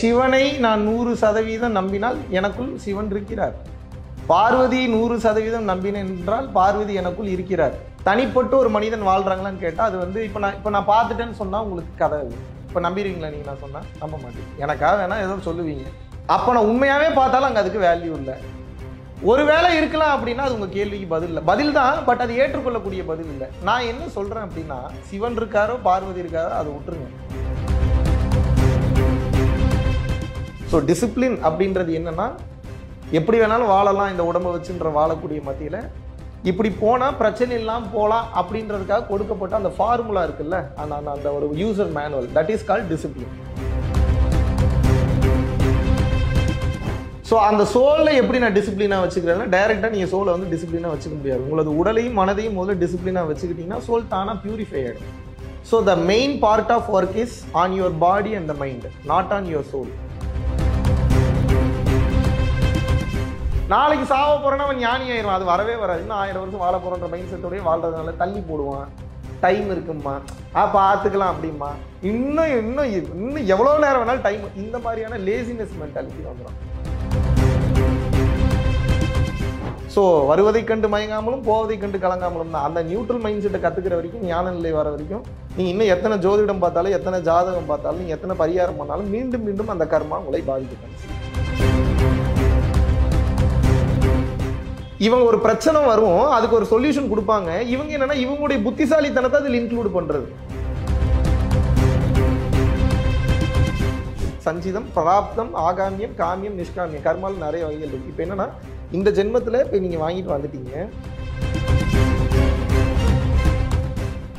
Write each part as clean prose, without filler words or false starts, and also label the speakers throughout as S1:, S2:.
S1: சிவனை நான் 100% நம்பினால் எனக்குள் சிவன் இருக்கிறார். பார்வதி 100% நம்பினேன் என்றால் பார்வதி எனக்குள் இருக்கிறார். தனிப்பட்ட ஒரு மனிதன் வாழ்றாங்களான்னு கேட்டா அது வந்து இப்ப நான் பார்த்துட்டேன்னு சொன்னா உங்களுக்கு கதை. இப்ப நம்பிடுவீங்களா நீங்க? நான் சொன்னா நம்ப மாட்டேன். எனக்காக வேணா ஏதோ சொல்லுவீங்க. அப்ப நான் உண்மையாவே பார்த்தாலும் அங்க அதுக்கு வேல்யூ இல்லை. ஒருவேளை இருக்கலாம் அப்படின்னா அது உங்க கேள்விக்கு பதில் இல்லை. பதில் தான், பட் அது ஏற்றுக்கொள்ளக்கூடிய பதில் இல்லை. நான் என்ன சொல்றேன் அப்படின்னா, சிவன் இருக்காரோ பார்வதி இருக்காரோ அதை விட்டுருங்க. ஸோ டிசிப்ளின் அப்படின்றது என்னன்னா, எப்படி வேணாலும் வாழலாம் இந்த உடம்பை வச்சுன்ற வாழக்கூடிய மத்தியில் இப்படி போனால் பிரச்சனை இல்லாமல் போகலாம் அப்படின்றதுக்காக கொடுக்கப்பட்ட அந்த ஃபார்முலா இருக்குல்ல, அந்த ஒரு user manual, that is called discipline. So அந்த சோலில் எப்படி நான் டிசிப்ளினாக வச்சுக்கிறேன்னா, டைரெக்டாக நீங்கள் சோலை வந்து டிசிப்ளினாக வச்சுக்க முடியாது. உங்களது உடலையும் மனதையும் முதல்ல டிசிப்ளினாக வச்சுக்கிட்டீங்கன்னா சோல் தானாக பியூரிஃபை ஆகிடும். So the main part of work is on your body and the mind, not on your soul. நாளைக்கு சாவ போறேன்னா அவன் ஞானி ஆயிடுவான். அது வரவே வராது. இன்னும் 1000 வருஷம் வாழ போறன்ற மைண்ட் செட்டோடய வாழ்றதுனால தள்ளி போடுவான். டைம் இருக்குமா, பார்த்துக்கலாம் அப்படிமா, இன்னும் எவ்வளோ நேரம் வேணாலும் டைம், இந்த மாதிரியான லேசினஸ் மென்டாலிட்டி வந்துடும். ஸோ வருவதை கண்டு மயங்காமலும் போவதை கண்டு கலங்காமலும் தான். அந்த நியூட்ரல் மைண்ட் செட்டை கற்றுக்கிற வரைக்கும், ஞான நிலை வர வரைக்கும், நீங்கள் இன்னும் எத்தனை ஜோதிடம் பார்த்தாலும், எத்தனை ஜாதகம் பார்த்தாலும், நீங்கள் எத்தனை பரிகாரம் பண்ணாலும் மீண்டும் மீண்டும் அந்த கர்மா உங்களை பாதிக்கணும். இவங்க ஒரு பிரச்சனை வரும், அதுக்கு ஒரு சொல்யூஷன் கொடுப்பாங்க. இவங்க என்னன்னா இவங்களுடைய புத்திசாலித்தனத்தை அதில் இன்க்ளூட் பண்றது. சஞ்சிதம், பிராப்தம், ஆகாமியம், காமியம், நிஷ்காமியம், கர்மால நிறைய வகைகள் இருக்கு. இப்போ என்னன்னா, இந்த ஜென்மத்தில் இப்போ நீங்க வாங்கிட்டு வந்துட்டீங்க,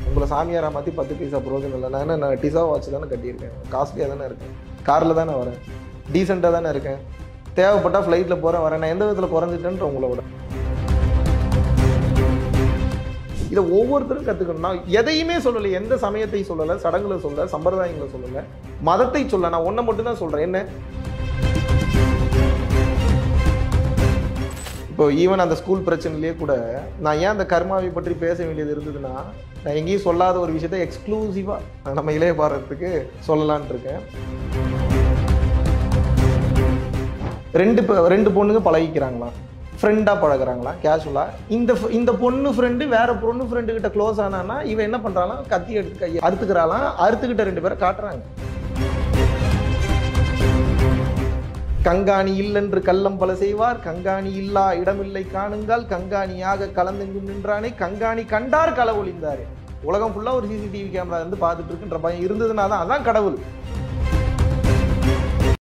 S1: உங்களை சாமியாரா மாற்றி 10 பைசா பிரோஜனம் இல்லை. நான் டிசா வாட்ச் தானே கட்டியிருக்கேன், காஸ்ட்லியாக தானே இருக்கேன், காரில் தானே வரேன், டீசெண்டாக தானே இருக்கேன், தேவைப்பட்டா ஃப்ளைட்டில் போகிறேன் வரேன், நான் எந்த விதத்தில் குறைஞ்சிட்டேன்ற உங்களோட. இதை ஒவ்வொருத்தரும் கற்றுக்கணும். நான் எதையுமே சொல்லலை, எந்த சமயத்தை சொல்லலை, சடங்குகளை சொல்லலை, சம்பிரதாயங்களை சொல்லலை, மதத்தை சொல்ல, நான் ஒன்றை மட்டும் தான் சொல்கிறேன். என்ன, இப்போ ஈவன் அந்த ஸ்கூல் பிரச்சனையிலேயே கூட நான் ஏன் அந்த கர்மாவை பற்றி பேச வேண்டியது இருந்ததுன்னா, நான் எங்கேயும் சொல்லாத ஒரு விஷயத்தை எக்ஸ்க்ளூசிவாக நம்ம இளைய பாரதத்துக்கு சொல்லலான் இருக்கேன். ரெண்டு பொண்ணுங்க பழகிக்கிறாங்களா, ஃப்ரெண்டாக பழகிறாங்களா கேஷுவலாக. இந்த பொண்ணு ஃப்ரெண்டு வேற பொண்ணு ஃப்ரெண்டு கிட்ட க்ளோஸ் ஆனான்னா இவன் என்ன பண்ணுறாலாம், கத்தி எடுத்து கையை அறுத்துக்கிறாளாம். அறுத்துக்கிட்ட 2 பேரை காட்டுறாங்க. கங்காணி இல்லென்று கள்ளம் பல செய்வார், கங்காணி இல்லா இடமில்லை காணுங்கால், கங்காணியாக கலந்தெங்கும் நின்றானே, கங்காணி கண்டார் கள ஒளிந்தாரு. உலகம் ஃபுல்லாக ஒரு சிசிடிவி கேமரா வந்து பார்த்துட்டு இருக்குன்ற பயம் இருந்ததுனா தான் அதான் கடவுள்.